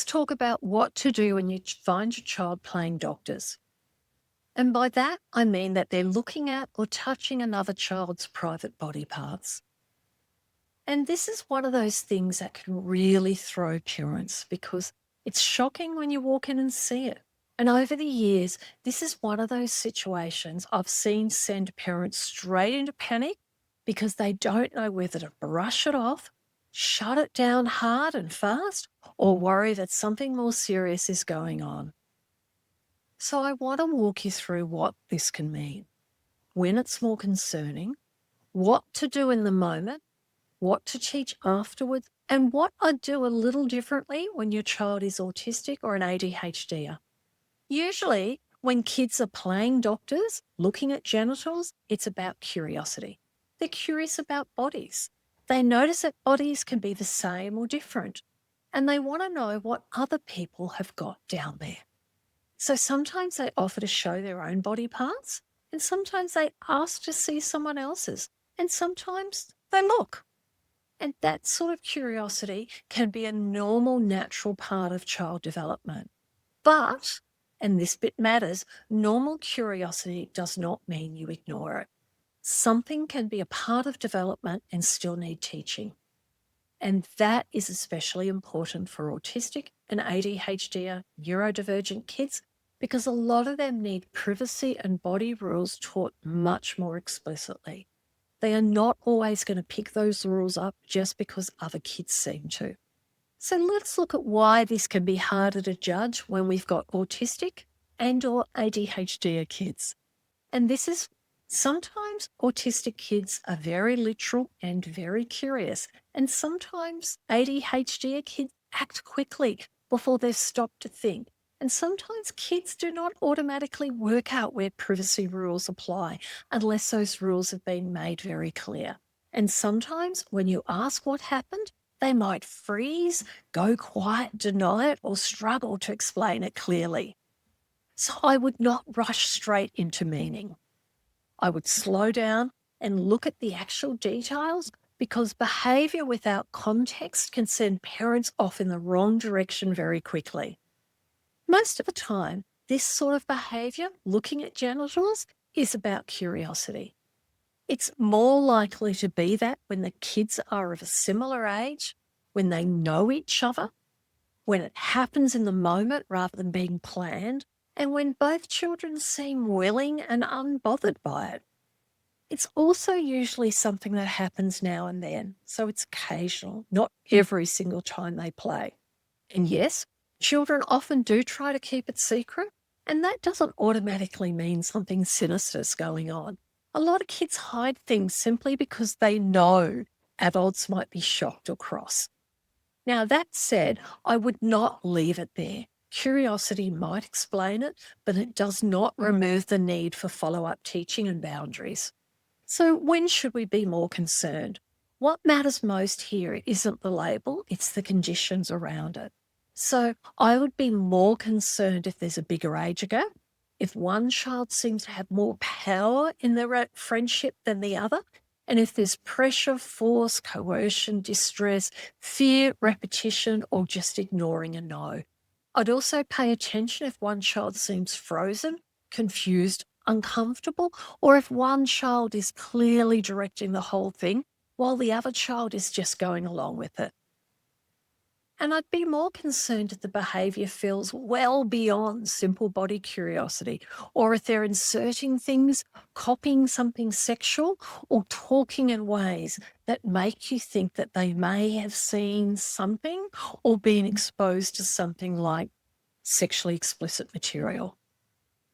talk about what to do when you find your child playing doctors. And by that, I mean that they're looking at or touching another child's private body parts. And this is one of those things that can really throw parents because it's shocking when you walk in and see it. And over the years, this is one of those situations I've seen send parents straight into panic because they don't know whether to brush it off, shut it down hard and fast, or worry that something more serious is going on. So I want to walk you through what this can mean, when it's more concerning, what to do in the moment, what to teach afterwards, and what I'd do a little differently when your child is autistic or an ADHDer. Usually, when kids are playing doctors, looking at genitals, it's about curiosity. They're curious about bodies. They notice that bodies can be the same or different, and they want to know what other people have got down there. So sometimes they offer to show their own body parts, and sometimes they ask to see someone else's, and sometimes they look. And that sort of curiosity can be a normal, natural part of child development. But, and this bit matters, normal curiosity does not mean you ignore it. Something can be a part of development and still need teaching. And that is especially important for autistic and ADHD or neurodivergent kids because a lot of them need privacy and body rules taught much more explicitly. They are not always going to pick those rules up just because other kids seem to. So let's look at why this can be harder to judge when we've got autistic and or ADHD kids. And this is sometimes autistic kids are very literal and very curious. And sometimes ADHD kids act quickly before they've stopped to think. And sometimes kids do not automatically work out where privacy rules apply unless those rules have been made very clear. And sometimes when you ask what happened, they might freeze, go quiet, deny it, or struggle to explain it clearly. So I would not rush straight into meaning. I would slow down and look at the actual details because behaviour without context can send parents off in the wrong direction very quickly. Most of the time, this sort of behaviour, looking at genitals, is about curiosity. It's more likely to be that when the kids are of a similar age, when they know each other, when it happens in the moment rather than being planned, and when both children seem willing and unbothered by it. It's also usually something that happens now and then, so it's occasional, not every single time they play. And yes, children often do try to keep it secret, and that doesn't automatically mean something sinister is going on. A lot of kids hide things simply because they know adults might be shocked or cross. Now, that said, I would not leave it there. Curiosity might explain it, but it does not remove the need for follow-up teaching and boundaries. So when should we be more concerned? What matters most here isn't the label, it's the conditions around it. So I would be more concerned if there's a bigger age gap, if one child seems to have more power in their friendship than the other, and if there's pressure, force, coercion, distress, fear, repetition, or just ignoring a no. I'd also pay attention if one child seems frozen, confused, uncomfortable, or if one child is clearly directing the whole thing while the other child is just going along with it. And I'd be more concerned if the behaviour feels well beyond simple body curiosity, or if they're inserting things, copying something sexual, or talking in ways that make you think that they may have seen something or been exposed to something like sexually explicit material.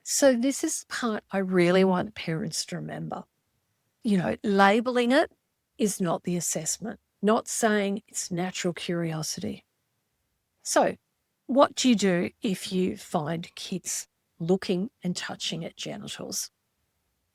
So this is the part I really want parents to remember. Labelling it is not the assessment, not saying it's natural curiosity. So what do you do if you find kids looking and touching at genitals?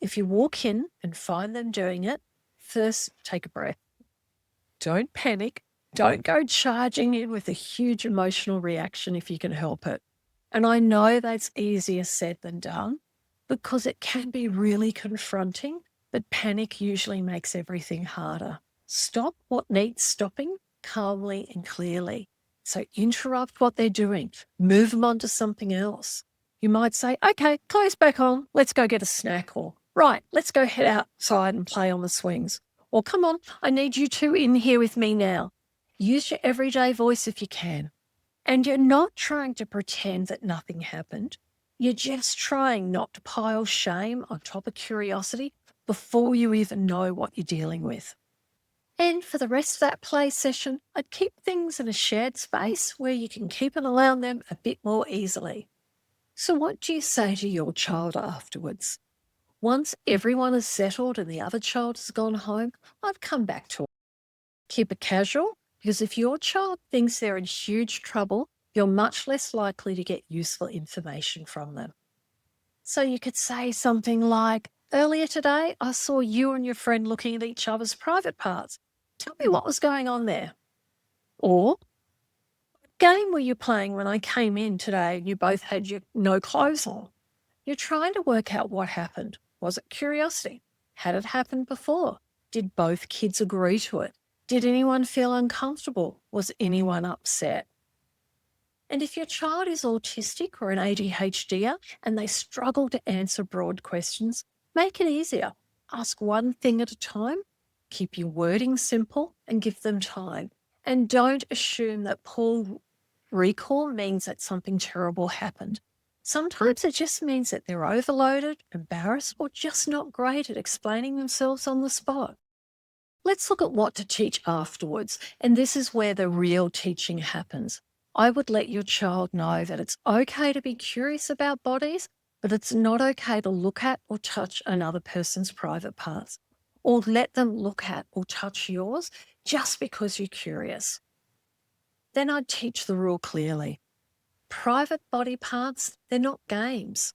If you walk in and find them doing it, first take a breath. Don't panic. Don't go charging in with a huge emotional reaction if you can help it. And I know that's easier said than done because it can be really confronting, but panic usually makes everything harder. Stop what needs stopping calmly and clearly. So interrupt what they're doing, move them on to something else. You might say, okay, clothes back on, let's go get a snack, or right, let's go head outside and play on the swings. Or come on, I need you two in here with me now. Use your everyday voice if you can. And you're not trying to pretend that nothing happened. You're just trying not to pile shame on top of curiosity before you even know what you're dealing with. And for the rest of that play session, I'd keep things in a shared space where you can keep it around them a bit more easily. So what do you say to your child afterwards? Once everyone is settled and the other child has gone home, I'd come back to it. Keep it casual, because if your child thinks they're in huge trouble, you're much less likely to get useful information from them. So you could say something like, earlier today, I saw you and your friend looking at each other's private parts. Tell me what was going on there. Or, what game were you playing when I came in today and you both had your no clothes on? You're trying to work out what happened. Was it curiosity? Had it happened before? Did both kids agree to it? Did anyone feel uncomfortable? Was anyone upset? And if your child is autistic or an ADHDer and they struggle to answer broad questions, make it easier. Ask one thing at a time, keep your wording simple, and give them time. And don't assume that poor recall means that something terrible happened. Sometimes it just means that they're overloaded, embarrassed, or just not great at explaining themselves on the spot. Let's look at what to teach afterwards, and this is where the real teaching happens. I would let your child know that it's okay to be curious about bodies, but it's not okay to look at or touch another person's private parts, or let them look at or touch yours just because you're curious. Then I'd teach the rule clearly. Private body parts, they're not games.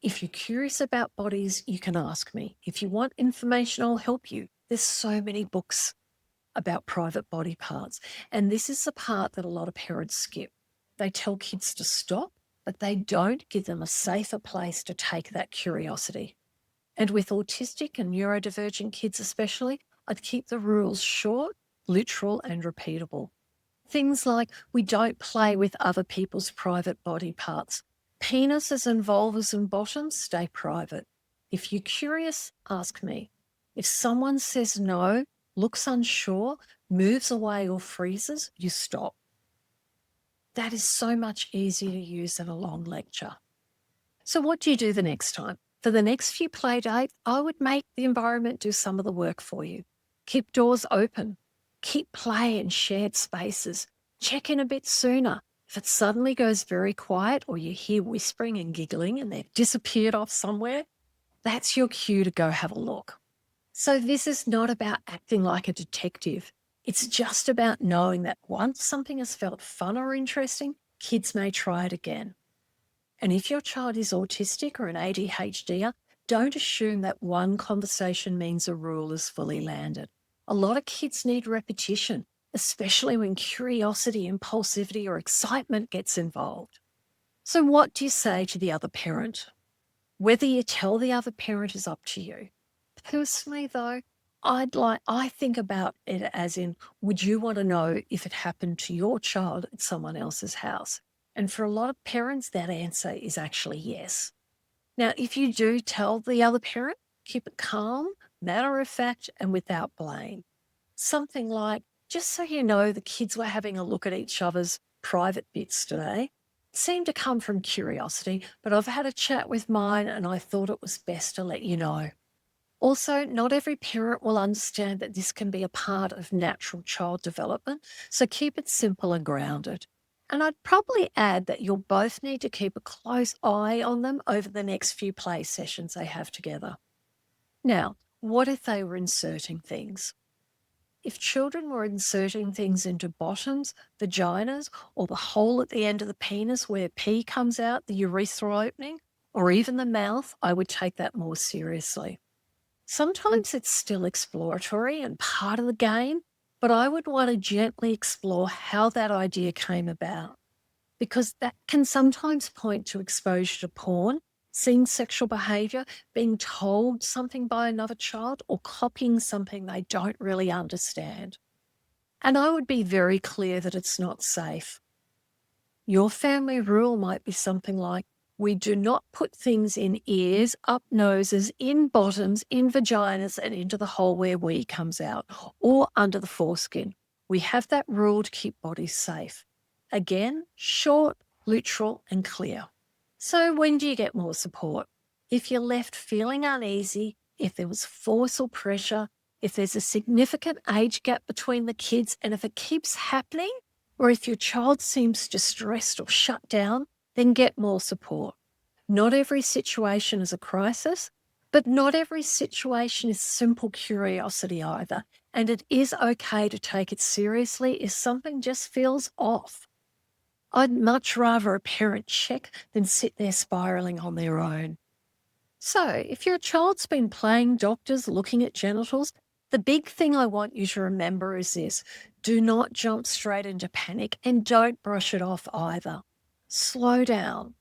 If you're curious about bodies, you can ask me. If you want information, I'll help you. There's so many books about private body parts. And this is the part that a lot of parents skip. They tell kids to stop, but they don't give them a safer place to take that curiosity. And with autistic and neurodivergent kids especially, I'd keep the rules short, literal, and repeatable. Things like we don't play with other people's private body parts. Penises and vulvas and bottoms stay private. If you're curious, ask me. If someone says no, looks unsure, moves away or freezes, you stop. That is so much easier to use than a long lecture. So what do you do the next time? For the next few play dates, I would make the environment do some of the work for you. Keep doors open. Keep play in shared spaces. Check in a bit sooner. If it suddenly goes very quiet or you hear whispering and giggling and they've disappeared off somewhere, that's your cue to go have a look. So this is not about acting like a detective. It's just about knowing that once something has felt fun or interesting, kids may try it again. And if your child is autistic or an ADHDer, don't assume that one conversation means a rule is fully landed. A lot of kids need repetition, especially when curiosity, impulsivity, or excitement gets involved. So what do you say to the other parent? Whether you tell the other parent is up to you. Personally, though, I think about it as in, would you want to know if it happened to your child at someone else's house? And for a lot of parents, that answer is actually yes. Now, if you do tell the other parent, keep it calm, matter of fact, and without blame. Something like, just so you know, the kids were having a look at each other's private bits today. It seemed to come from curiosity, but I've had a chat with mine and I thought it was best to let you know. Also, not every parent will understand that this can be a part of natural child development, so keep it simple and grounded. And I'd probably add that you'll both need to keep a close eye on them over the next few play sessions they have together. Now, what if they were inserting things? If children were inserting things into bottoms, vaginas, or the hole at the end of the penis where pee comes out, the urethral opening, or even the mouth, I would take that more seriously. Sometimes it's still exploratory and part of the game, but I would want to gently explore how that idea came about, because that can sometimes point to exposure to porn, seeing sexual behavior, being told something by another child, or copying something they don't really understand. And I would be very clear that it's not safe. Your family rule might be something like, we do not put things in ears, up noses, in bottoms, in vaginas, and into the hole where wee comes out, or under the foreskin. We have that rule to keep bodies safe. Again, short, literal, and clear. So when do you get more support? If you're left feeling uneasy, if there was force or pressure, if there's a significant age gap between the kids, and if it keeps happening, or if your child seems distressed or shut down, then get more support. Not every situation is a crisis, but not every situation is simple curiosity either. And it is okay to take it seriously if something just feels off. I'd much rather a parent check than sit there spiraling on their own. So, if your child's been playing doctors looking at genitals, the big thing I want you to remember is this: do not jump straight into panic and don't brush it off either. Slow down,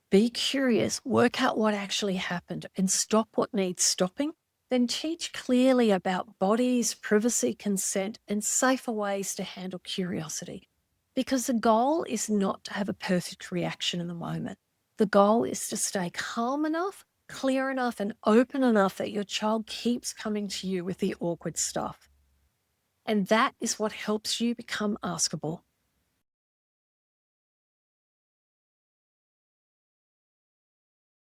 be curious, work out what actually happened and stop what needs stopping. Then teach clearly about bodies, privacy, consent, and safer ways to handle curiosity. Because the goal is not to have a perfect reaction in the moment. The goal is to stay calm enough, clear enough, and open enough that your child keeps coming to you with the awkward stuff. And that is what helps you become askable.